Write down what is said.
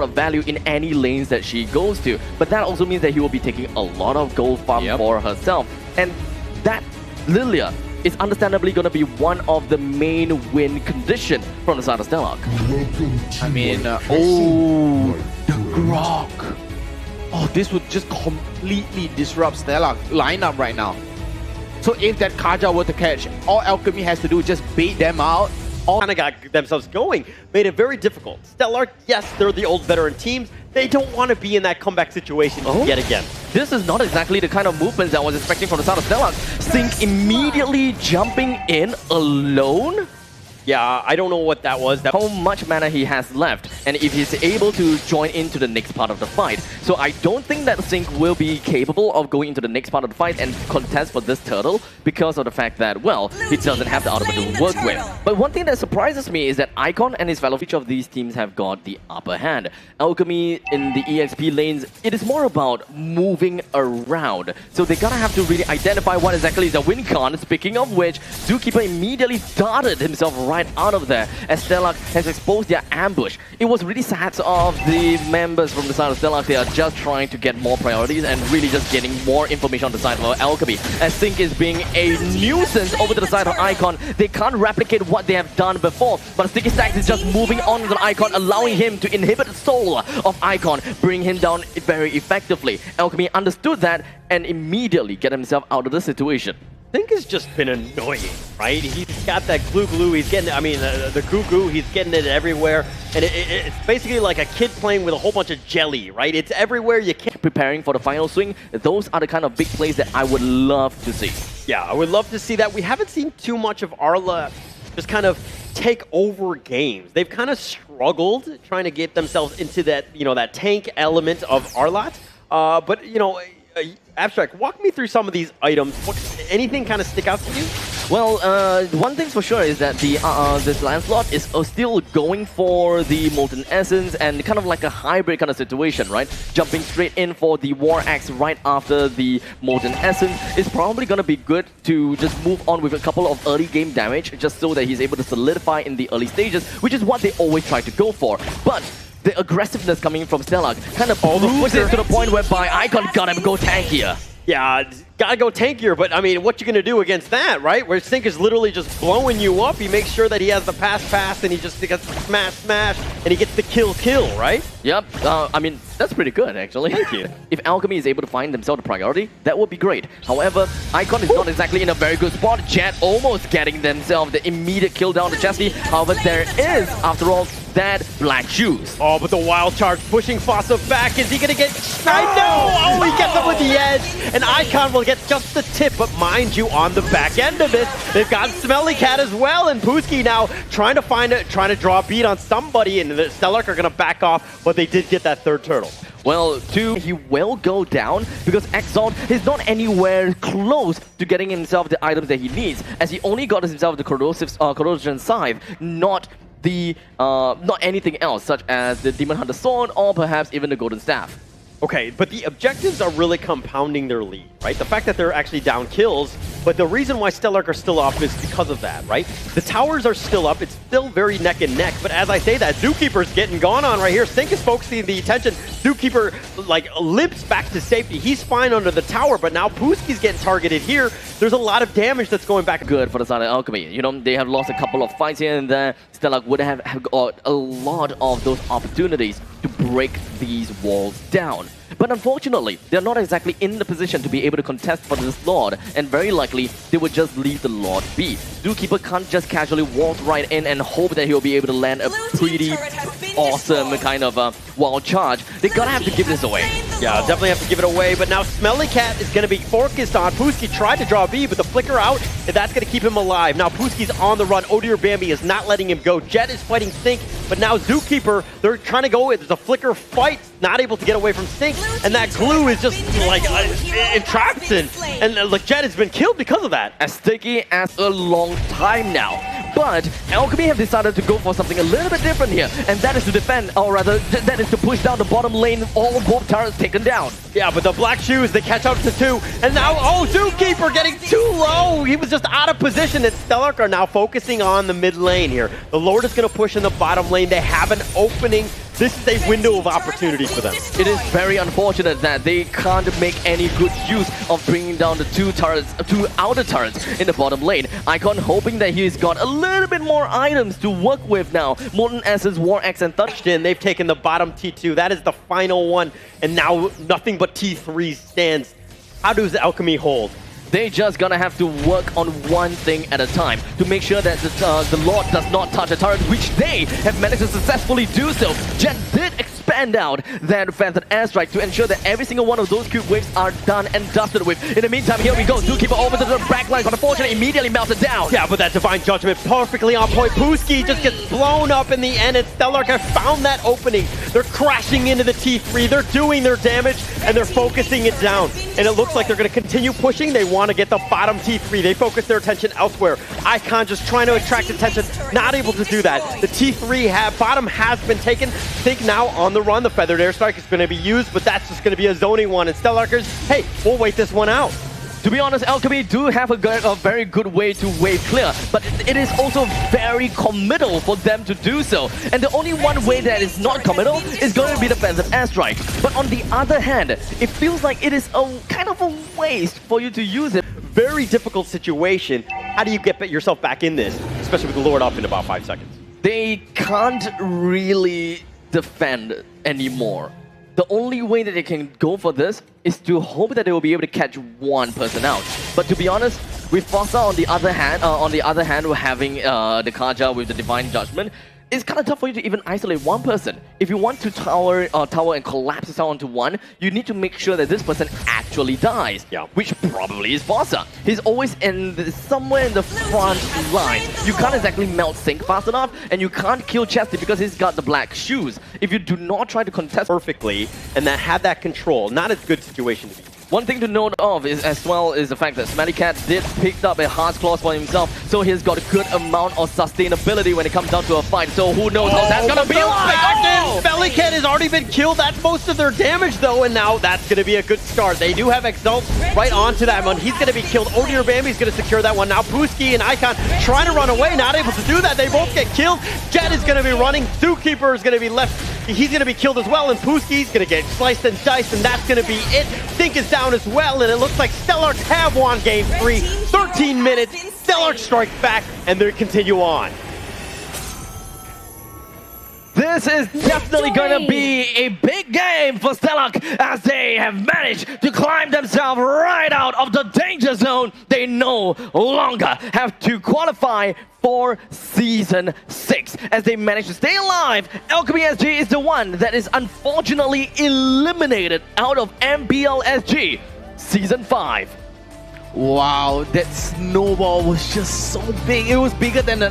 of value in any lanes that she goes to. But that also means that he will be taking a lot of gold farm for herself. And that Lilia is understandably going to be one of the main win condition from the side of Stellark. I mean, oh, the Grok. Oh, this would just completely disrupt Stellark lineup right now. So if that Kaja were to catch, all Alchemy has to do is just bait them out. All kind of got themselves going, made it very difficult. Stellark, yes, they're the old veteran teams. They don't want to be in that comeback situation yet again. This is not exactly the kind of movements that I was expecting from the side of Stellark. Sync immediately jumping in alone? Yeah, I don't know what that was. How much mana he has left, and if he's able to join into the next part of the fight. So I don't think that Sync will be capable of going into the next part of the fight and contest for this turtle because of the fact that, well, he doesn't have the ultimate to work with. But one thing that surprises me is that Icon and his fellow, each of these teams have got the upper hand. Alchemy in the EXP lanes, it is more about moving around. So they're gonna have to really identify what exactly is a win con. Speaking of which, Zookeeper immediately darted himself right out of there as Stellark has exposed their ambush. It was really sad of the members from the side of Stellark. They are just trying to get more priorities and really just getting more information on the side of Alchemy. As Sync is being a nuisance over to the side of Icon. They can't replicate what they have done before, but Sticky Stacks is just moving on to the Icon, allowing him to inhibit the soul of Icon, bring him down very effectively. Alchemy understood that and immediately get himself out of the situation. Sync has just been annoying, right? He's got that glue, he's getting, I mean, the goo, he's getting it everywhere. And it's basically like a kid playing with a whole bunch of jelly, right? It's everywhere you can. Preparing for the final swing, those are the kind of big plays that I would love to see. Yeah, I would love to see that. We haven't seen too much of Arla just kind of take over games. They've kind of struggled trying to get themselves into that, you know, that tank element of Arlat. But, you know, Abstract, walk me through some of these items. Anything kind of stick out to you? Well, one thing's for sure is that this Lancelot is still going for the Molten Essence and kind of like a hybrid kind of situation, right? Jumping straight in for the War Axe right after the Molten Essence is probably going to be good to just move on with a couple of early game damage just so that he's able to solidify in the early stages, which is what they always try to go for. But the aggressiveness coming from Stellark kind of proves it to the point whereby Icon gotta go tankier. Yeah, gotta go tankier, but I mean, what you gonna do against that, right? Where Sync is literally just blowing you up. He makes sure that he has the pass, and he just gets smash, and he gets the kill, right? Yep, I mean, that's pretty good, actually. Thank you. If Alchemy is able to find themselves a priority, that would be great. However, Icon is not exactly in a very good spot. Jet almost getting themselves the immediate kill down to Chesty. However, there is, after all, that Black Shoes. Oh, but the wild charge pushing Fossa back. Is he gonna get sniped? No! Oh, he gets him with the edge. And Icon will get just the tip, but mind you, on the back end of it, they've got Smelly Cat as well, and Pooski now trying to draw a beat on somebody, and the Stellark are gonna back off, but they did get that third turtle. Well, he will go down because Exalt is not anywhere close to getting himself the items that he needs, as he only got himself the corrosion scythe, not anything else, such as the Demon Hunter Sword or perhaps even the Golden Staff. Okay, but the objectives are really compounding their lead, right? The fact that they're actually down kills, but the reason why Stellark are still up is because of that, right? The towers are still up, it's still very neck and neck, but as I say that, Zookeeper's getting gone on right here. Sync is focusing the attention. Zookeeper, like, limps back to safety. He's fine under the tower, but now Pooski's getting targeted here. There's a lot of damage that's going back. Good for the side of Alchemy. You know, they have lost a couple of fights here and there. Stellark would have got a lot of those opportunities to break these walls down. But unfortunately, they're not exactly in the position to be able to contest for this Lord, and very likely they would just leave the Lord be. Zookeeper can't just casually waltz right in and hope that he'll be able to land a pretty awesome kind of wild charge. They gotta have to give this away. Yeah, definitely have to give it away, but now Smelly Cat is gonna be focused on. Pooski tried to draw a B, but the flicker out, and that's gonna keep him alive. Now Pooski's on the run. Odir Bambi is not letting him go. Jet is fighting Sync, but now Zookeeper, they're trying to go. There's a flicker fight, not able to get away from Sync, and that glue is just like entrapped in, and like Jet has been killed because of that. As sticky as a long time now. But Alchemy have decided to go for something a little bit different here, and that is to defend, or rather, that is to push down the bottom lane, all both turrets taken down. Yeah, but the Black Shoes, they catch up to two, and now, oh, Zookeeper getting too low! He was just out of position, and Stellark are now focusing on the mid lane here. The Lord is going to push in the bottom lane. They have an opening This is a window of opportunity for them. It is very unfortunate that they can't make any good use of bringing down the two outer turrets in the bottom lane. Icon hoping that he's got a little bit more items to work with now. Molten Essence, War Axe, and Touch. They've taken the bottom T2. That is the final one. And now nothing but T3 stands. How does Alchemy hold? They just gonna have to work on one thing at a time to make sure that the Lord does not touch the turret, which they have managed to successfully do so. Jet did expand out that Phantom Airstrike to ensure that every single one of those cube waves are done and dusted with. In the meantime, here we go. Zookeeper over to the backline, but unfortunately immediately melted down. Yeah, but that Divine Judgment perfectly on point. Pooski just gets blown up in the end, and Stellark have found that opening. They're crashing into the T3. They're doing their damage, and they're focusing it down. And it looks like they're going to continue pushing. They want to get the bottom T3. They focus their attention elsewhere. Icon just trying to attract attention, not able to do that. The T3 bottom has been taken. Think now on the run. The Feathered Airstrike is going to be used, but that's just going to be a zoning one. And Stellarkers, hey, we'll wait this one out. To be honest, Alchemy do have a very good way to wave clear, but it is also very committal for them to do so. And the only one way that is not committal is going to be the Phantom Airstrike. But on the other hand, it feels like it is a kind of a waste for you to use it. Very difficult situation. How do you get yourself back in this, especially with the Lord up in about 5 seconds? They can't really defend anymore. The only way that they can go for this is to hope that they will be able to catch one person out. But to be honest, with Fossa on the other hand, we're having the Kaja with the Divine Judgment. It's kind of tough for you to even isolate one person. If you want to tower and collapse this out onto one, you need to make sure that this person actually dies. Yeah. Which probably is Fossa. He's always somewhere in the front line. You can't exactly melt Sync fast enough, and you can't kill Chesty because he's got the black shoes. If you do not try to contest perfectly and that have that control, not a good situation to be. One thing to note of is as well is the fact that Smelly Cat did pick up a Heart's Claws for himself, so he's got a good amount of sustainability when it comes down to a fight. So who knows how that's gonna be like? Oh! Smelly Cat has already been killed. That's most of their damage though, and now that's gonna be a good start. They do have Exalt right onto that one. He's gonna be killed. Odir Bambi's gonna secure that one. Now Pooski and Icon trying to run away, not able to do that. They both get killed. Jet is gonna be running. Zookeeper is gonna be left. He's gonna be killed as well, and Pooski's gonna get sliced and diced, and that's gonna be it. Sync is down as well, and it looks like Stellark have won game 3. 13 minutes, Stellark strikes back, and they continue on. This is definitely going to be a big game for Stellark as they have managed to climb themselves right out of the danger zone. They no longer have to qualify for Season 6 as they manage to stay alive. Alchemy SG is the one that is unfortunately eliminated out of MPL SG Season 5. Wow, that snowball was just so big. It was bigger than